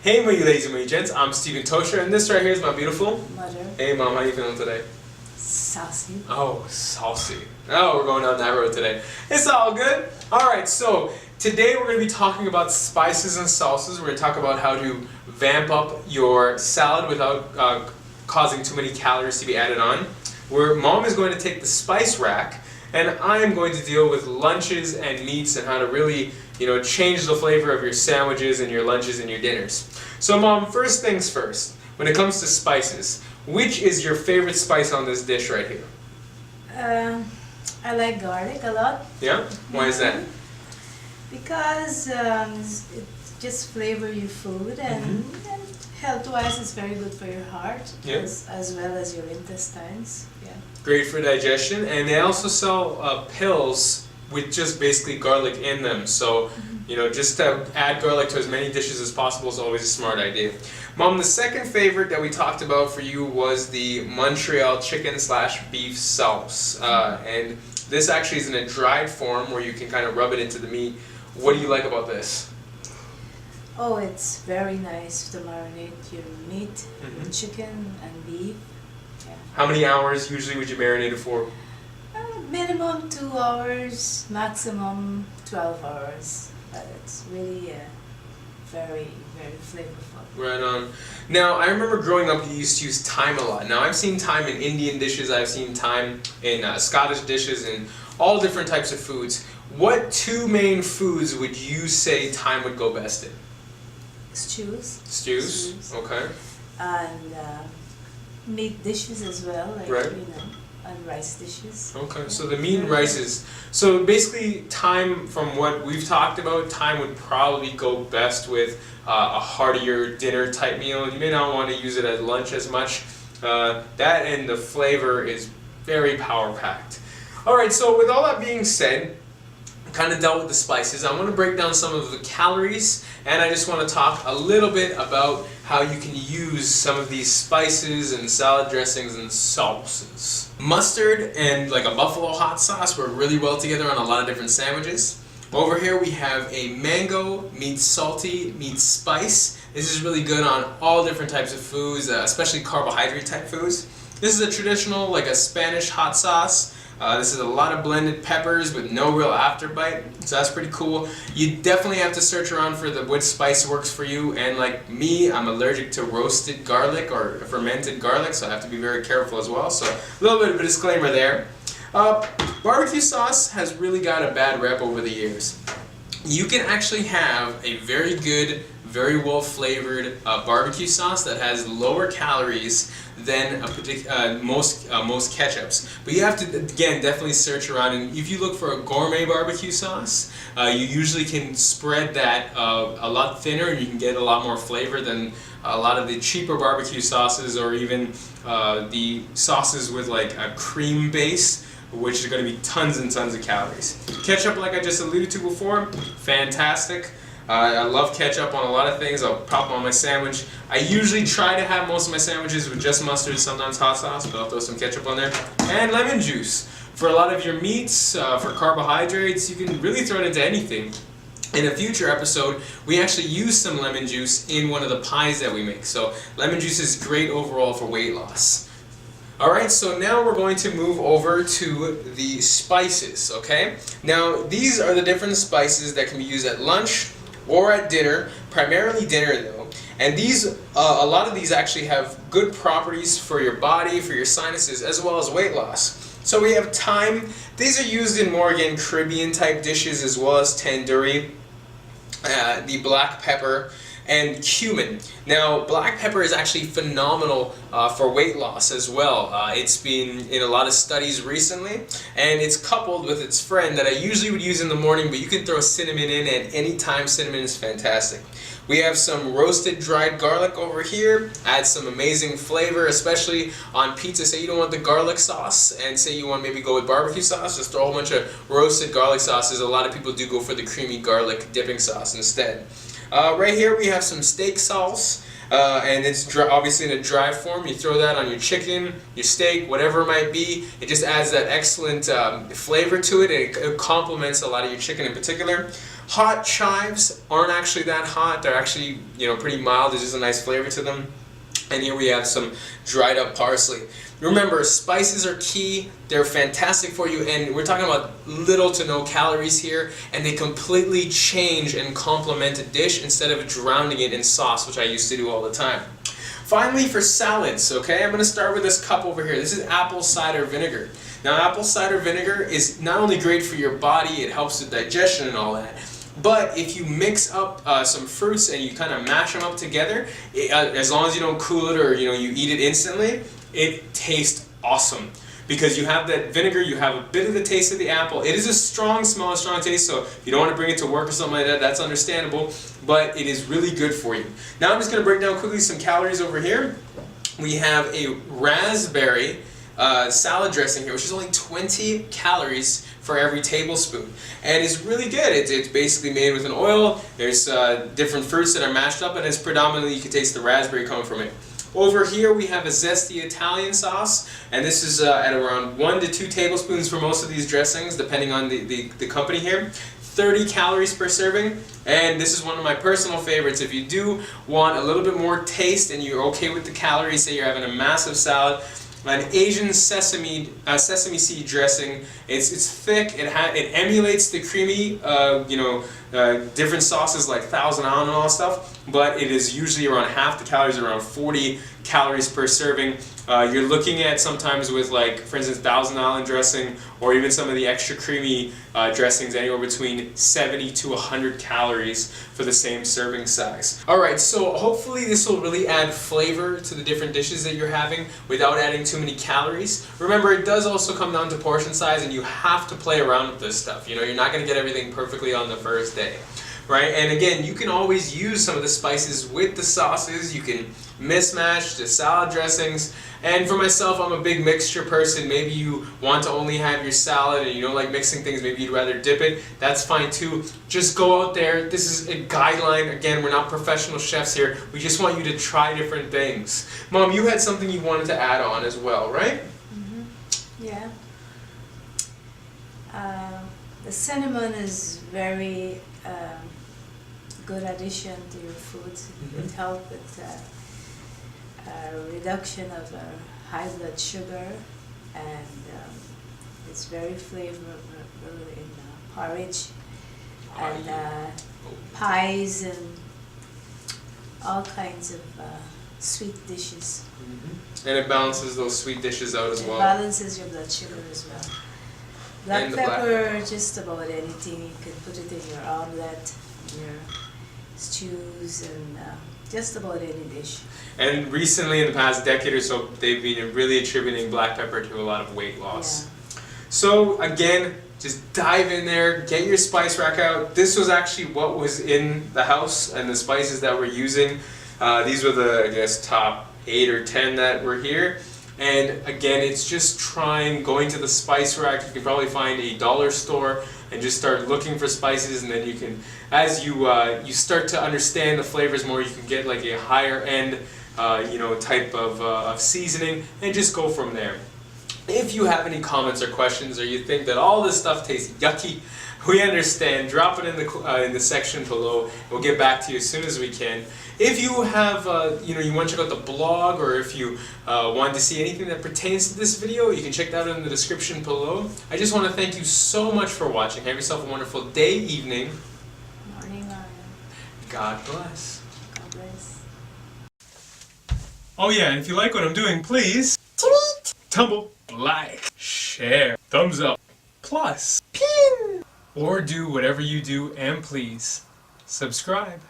Hey, my ladies and my gents, I'm StevenTocher, and this right here is my beautiful Mother. Hey, Mom, how you feeling today? Saucy. Oh, saucy. Oh, we're going down that road today. It's all good. Alright, so today we're going to be talking about spices and salsas. We're going to talk about how to vamp up your salad without causing too many calories to be added on. Where Mom is going to take the spice rack, and I am going to deal with lunches and meats and how to really, change the flavor of your sandwiches and your lunches and your dinners. So Mom, first things first, when it comes to spices, which is your favorite spice on this dish right here? I like garlic a lot. Yeah? Why is that? Because it just flavors your food and health-wise it's very good for your heart as well as your intestines. Yeah. Great for digestion, and they also sell pills with just basically garlic in them. So, just to add garlic to as many dishes as possible is always a smart idea. Mom, the second favorite that we talked about for you was the Montreal chicken/beef sauce. And this actually is in a dried form where you can kind of rub it into the meat. What do you like about this? Oh, it's very nice to marinate your meat, chicken and beef. Yeah. How many hours usually would you marinate it for? Minimum 2 hours, maximum 12 hours. But it's really very, very flavorful. Right on. Now, I remember growing up you used to use thyme a lot. Now, I've seen thyme in Indian dishes, I've seen thyme in Scottish dishes, and all different types of foods. What two main foods would you say thyme would go best in? Stews. Stews? Okay. And meat dishes as well, like, right. And rice dishes. Okay, so the meat and rices. So basically, thyme, from what we've talked about, thyme would probably go best with a heartier dinner type meal. You may not want to use it at lunch as much. That and the flavor is very power packed. Alright, so with all that being said, kind of dealt with the spices. I want to break down some of the calories, and I just want to talk a little bit about how you can use some of these spices and salad dressings and sauces. Mustard and like a buffalo hot sauce work really well together on a lot of different sandwiches. Over here we have a mango meets salty meets spice. This is really good on all different types of foods, especially carbohydrate type foods. This is a traditional, like a Spanish hot sauce. This is a lot of blended peppers with no real afterbite, so that's pretty cool. You definitely have to search around for which spice works for you, and like me, I'm allergic to roasted garlic or fermented garlic, so I have to be very careful as well. So a little bit of a disclaimer there. Barbecue sauce has really got a bad rep over the years. You can actually have a very good, very well flavored barbecue sauce that has lower calories than most ketchups. But you have to, again, definitely search around, and if you look for a gourmet barbecue sauce, you usually can spread that a lot thinner, and you can get a lot more flavor than a lot of the cheaper barbecue sauces, or even the sauces with like a cream base, which are going to be tons and tons of calories. Ketchup, like I just alluded to before, fantastic. I love ketchup on a lot of things. I'll pop on my sandwich. I usually try to have most of my sandwiches with just mustard, sometimes hot sauce, but I'll throw some ketchup on there. And lemon juice. For a lot of your meats, for carbohydrates, you can really throw it into anything. In a future episode, we actually use some lemon juice in one of the pies that we make. So lemon juice is great overall for weight loss. Alright, so now we're going to move over to the spices, okay? Now, these are the different spices that can be used at lunch or at dinner, primarily dinner though. And these, a lot of these actually have good properties for your body, for your sinuses, as well as weight loss. So we have thyme. These are used in more, again, Caribbean type dishes, as well as tandoori, the black pepper, and cumin. Now, black pepper is actually phenomenal for weight loss as well. It's been in a lot of studies recently, and it's coupled with its friend that I usually would use in the morning, but you can throw cinnamon in at any time. Cinnamon is fantastic. We have some roasted dried garlic over here. Adds some amazing flavor, especially on pizza. Say you don't want the garlic sauce, and say you want to maybe go with barbecue sauce, just throw a whole bunch of roasted garlic sauces. A lot of people do go for the creamy garlic dipping sauce instead. Right here we have some steak sauce, and it's obviously in a dry form. You throw that on your chicken, your steak, whatever it might be. It just adds that excellent flavor to it, and it complements a lot of your chicken in particular. Hot chives aren't actually that hot. They're actually, pretty mild. There's just a nice flavor to them. And here we have some dried up parsley. Remember, spices are key. They're fantastic for you, and we're talking about little to no calories here, and they completely change and complement a dish instead of drowning it in sauce, which I used to do all the time. Finally, for salads, okay, I'm going to start with this cup over here. This is apple cider vinegar. Now, apple cider vinegar is not only great for your body, it helps with digestion and all that, but if you mix up some fruits and you kind of mash them up together, as long as you don't cool it or you eat it instantly, it tastes awesome. Because you have that vinegar, you have a bit of the taste of the apple. It is a strong smell, a strong taste, so if you don't want to bring it to work or something like that, that's understandable, but it is really good for you. Now I'm just going to break down quickly some calories over here. We have a raspberry salad dressing here, which is only 20 calories for every tablespoon, and it's really good. It's basically made with an oil. There's different fruits that are mashed up, and it's predominantly, you can taste the raspberry coming from it. Over here we have a zesty Italian sauce, and this is at around 1 to 2 tablespoons for most of these dressings, depending on the company here. 30 calories per serving, and this is one of my personal favorites. If you do want a little bit more taste and you're okay with the calories, say you're having a massive salad, an Asian sesame seed dressing. It's thick. It emulates the creamy, different sauces like Thousand Island and all that stuff. But it is usually around half the calories, around 40 calories per serving. You're looking at sometimes with, like, for instance, Thousand Island dressing, or even some of the extra creamy dressings, anywhere between 70 to 100 calories for the same serving size. Alright, so hopefully this will really add flavor to the different dishes that you're having without adding too many calories. Remember, it does also come down to portion size, and you have to play around with this stuff. You're not going to get everything perfectly on the first day. Right? And again, you can always use some of the spices with the sauces. You can mismatch the salad dressings. And for myself, I'm a big mixture person. Maybe you want to only have your salad and you don't like mixing things. Maybe you'd rather dip it. That's fine too. Just go out there. This is a guideline. Again, we're not professional chefs here. We just want you to try different things. Mom, you had something you wanted to add on as well, right? Mm-hmm. Yeah. The cinnamon is very good addition to your food. It helps with reduction of high blood sugar, and it's very flavorful in porridge and pies and all kinds of sweet dishes. And it balances those sweet dishes out as well. It balances your blood sugar as well. Black pepper, just about anything. You can put it in your omelette, in your stews, and just about any dish. And recently, in the past decade or so, they've been really attributing black pepper to a lot of weight loss. Yeah. So again, just dive in there, get your spice rack out. This was actually what was in the house and the spices that we're using. These were the, I guess, top 8 or 10 that were here. And again, it's just going to the spice rack. You can probably find a dollar store and just start looking for spices, and then you can, as you start to understand the flavors more, you can get like a higher end type of seasoning and just go from there. If you have any comments or questions, or you think that all this stuff tastes yucky, we understand. Drop it in the section below. We'll get back to you as soon as we can. If you have, you want to check out the blog, or if you want to see anything that pertains to this video, you can check that out in the description below. I just want to thank you so much for watching. Have yourself a wonderful day, evening. Morning, Mario. God bless. God bless. Oh yeah, and if you like what I'm doing, please tweet, tumble, like, share, thumbs up, plus, pin, or do whatever you do, and please subscribe.